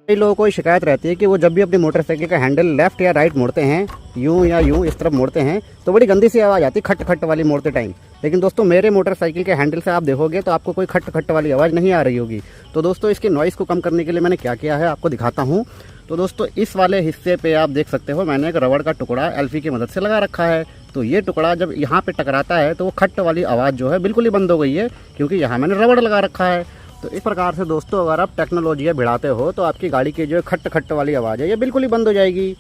कई लोगों को शिकायत रहती है कि वो जब भी अपनी मोटरसाइकिल का हैंडल लेफ्ट या राइट मोड़ते हैं, यूं या यूं इस तरफ मोड़ते हैं, तो बड़ी गंदी सी आवाज़ आती है खट खट वाली मोड़ते टाइम। लेकिन दोस्तों मेरे मोटरसाइकिल के हैंडल से आप देखोगे तो आपको कोई खट खट वाली आवाज़ नहीं आ रही होगी। तो दोस्तों इसकी नॉइज़ को कम करने के लिए मैंने क्या किया है आपको दिखाता हूँ। तो दोस्तों इस वाले हिस्से पे आप देख सकते हो मैंने एक रबड़ का टुकड़ा एल्फी की मदद से लगा रखा है। तो ये टुकड़ा जब यहाँ पे टकराता है तो वो खट वाली आवाज़ जो है बिल्कुल ही बंद हो गई है, क्योंकि यहाँ मैंने रबड़ लगा रखा है। तो इस प्रकार से दोस्तों अगर आप टेक्नोलॉजी भिड़ाते हो तो आपकी गाड़ी की जो खट खट वाली आवाज़ है ये बिल्कुल ही बंद हो जाएगी।